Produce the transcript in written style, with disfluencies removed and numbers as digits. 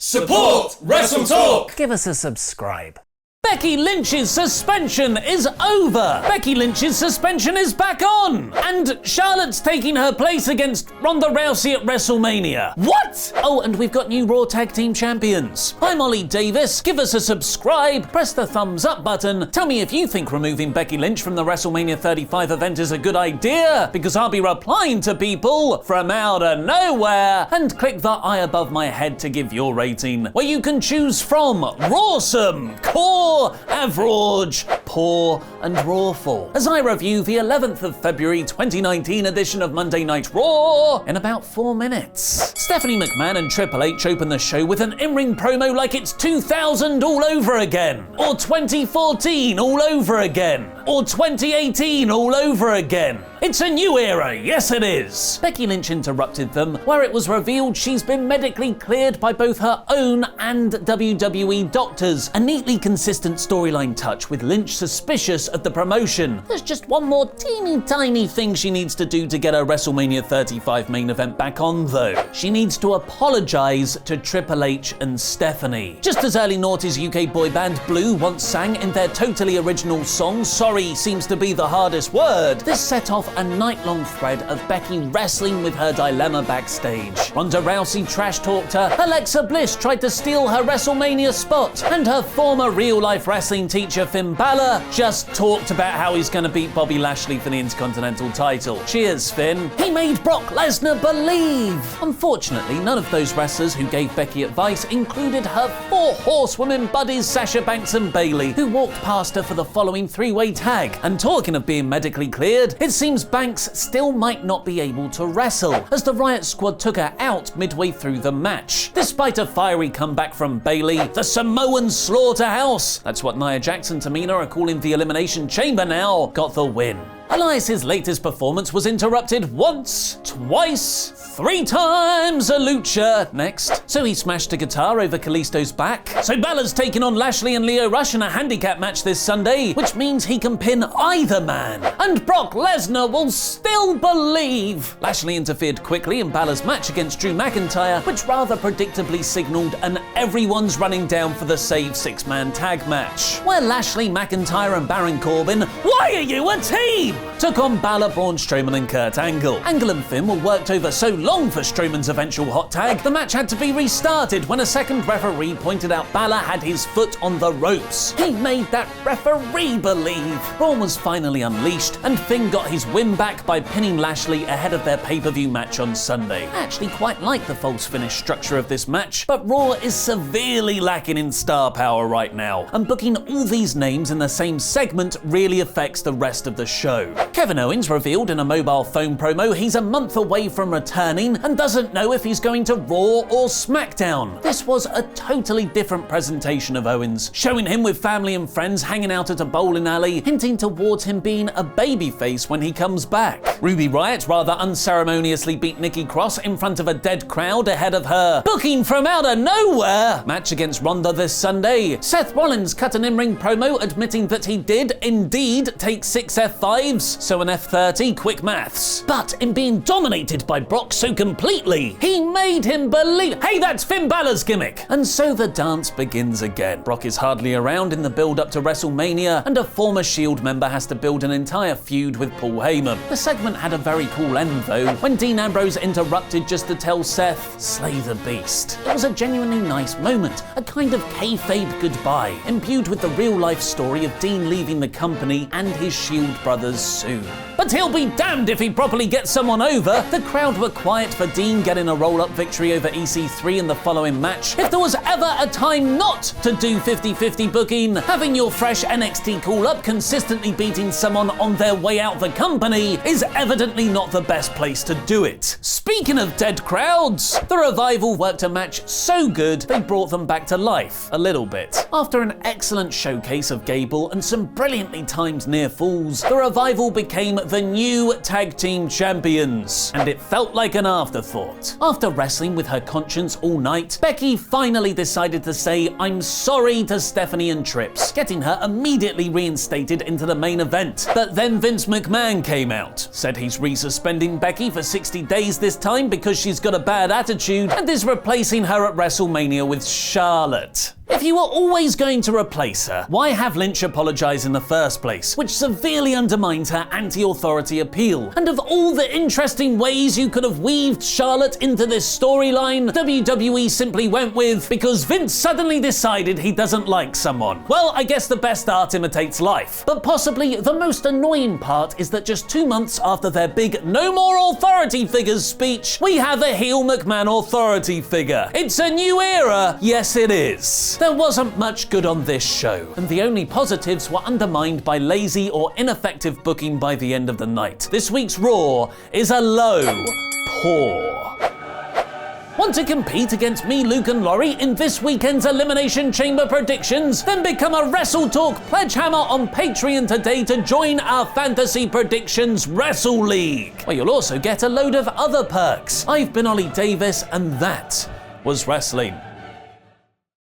Support WrestleTalk! Give us a subscribe. Becky Lynch's suspension is over. Becky Lynch's suspension is back on. And Charlotte's taking her place against Ronda Rousey at WrestleMania. What? Oh, and we've got new Raw Tag Team Champions. I'm Oli Davis. Give us a subscribe. Press the thumbs up button. Tell me if you think removing Becky Lynch from the WrestleMania 35 event is a good idea, because I'll be replying to people from out of nowhere. And click the eye above my head to give your rating, where you can choose from Rawsome, Core, Average, Poor, and Rawful, as I review the 11th of February 2019 edition of Monday Night Raw in about 4 minutes. Stephanie McMahon and Triple H open the show with an in-ring promo like it's 2000 all over again, or 2014 all over again, or 2018 all over again. It's a new era, yes it is. Becky Lynch interrupted them, where it was revealed she's been medically cleared by both her own and WWE doctors. A neatly consistent storyline touch, with Lynch suspicious of the promotion. There's just one more teeny tiny thing she needs to do to get her WrestleMania 35 main event back on though. She needs to apologise to Triple H and Stephanie. Just as early noughties UK boy band Blue once sang in their totally original song, Sorry Seems to Be the Hardest Word, this set off a night-long thread of Becky wrestling with her dilemma backstage. Ronda Rousey trash-talked her, Alexa Bliss tried to steal her WrestleMania spot, and her former real-life wrestling teacher Finn Balor just talked about how he's gonna beat Bobby Lashley for the Intercontinental title. Cheers, Finn. He made Brock Lesnar believe. Unfortunately, none of those wrestlers who gave Becky advice included her 4 horsewomen buddies Sasha Banks and Bayley, who walked past her for the following 3-way tag. And talking of being medically cleared, it seems Banks still might not be able to wrestle, as the Riott squad took her out midway through the match. Despite a fiery comeback from Bayley, the Samoan slaughterhouse, that's what Nia Jax and Tamina are calling the Elimination Chamber now, got the win. Elias's latest performance was interrupted once, twice, 3 times a lucha next. So he smashed a guitar over Kalisto's back. So Balor's taking on Lashley and Lio Rush in a handicap match this Sunday, which means he can pin either man. And Brock Lesnar will still believe. Lashley interfered quickly in Balor's match against Drew McIntyre, which rather predictably signalled an everyone's running down for the save 6-man tag match, where Lashley, McIntyre and Baron Corbin, why are you a team? Took on Balor, Braun Strowman and Kurt Angle. Angle and Finn were worked over so long for Strowman's eventual hot tag, the match had to be restarted when a second referee pointed out Balor had his foot on the ropes. He made that referee believe. Braun was finally unleashed, and Finn got his win back by pinning Lashley ahead of their pay-per-view match on Sunday. I actually quite like the false finish structure of this match, but Raw is severely lacking in star power right now, and booking all these names in the same segment really affects the rest of the show. Kevin Owens revealed in a mobile phone promo he's a month away from returning and doesn't know if he's going to Raw or SmackDown. This was a totally different presentation of Owens, showing him with family and friends hanging out at a bowling alley, hinting towards him being a babyface when he comes back. Ruby Riott rather unceremoniously beat Nikki Cross in front of a dead crowd ahead of her booking from out of nowhere match against Ronda this Sunday. Seth Rollins cut an in-ring promo admitting that he did indeed take 6 F5s, so an F30, quick maths. But in being dominated by Brock so completely, he made him believe, hey, that's Finn Balor's gimmick. And so the dance begins again. Brock is hardly around in the build-up to WrestleMania, and a former Shield member has to build an entire feud with Paul Heyman. The segment had a very cool end though, when Dean Ambrose interrupted just to tell Seth, slay the beast. It was a genuinely nice moment, a kind of kayfabe goodbye, imbued with the real-life story of Dean leaving the company and his Shield brothers soon. But he'll be damned if he properly gets someone over. The crowd were quiet for Dean getting a roll-up victory over EC3 in the following match. If there was ever a time not to do 50-50 booking, having your fresh NXT call-up consistently beating someone on their way out the company is evidently not the best place to do it. Speaking of dead crowds, the Revival worked a match so good they brought them back to life a little bit. After an excellent showcase of Gable and some brilliantly timed near falls, the Revival Rival became the new tag team champions, and it felt like an afterthought. After wrestling with her conscience all night, Becky finally decided to say "I'm sorry" to Stephanie and Trips, getting her immediately reinstated into the main event. But then Vince McMahon came out, said he's resuspending Becky for 60 days this time because she's got a bad attitude, and is replacing her at WrestleMania with Charlotte. If you were always going to replace her, why have Lynch apologize in the first place, which severely undermines her anti-authority appeal? And of all the interesting ways you could have weaved Charlotte into this storyline, WWE simply went with because Vince suddenly decided he doesn't like someone. Well, I guess the best art imitates life. But possibly the most annoying part is that just 2 months after their big "No More Authority Figures" speech, we have a heel McMahon authority figure. It's a new era, yes it is. There wasn't much good on this show, and the only positives were undermined by lazy or ineffective booking by the end of the night. This week's Raw is a low pour. Want to compete against me, Luke and Laurie in this weekend's Elimination Chamber predictions? Then become a WrestleTalk pledge hammer on Patreon today to join our Fantasy Predictions Wrestle League, where you'll also get a load of other perks. I've been Oli Davis, and that was wrestling.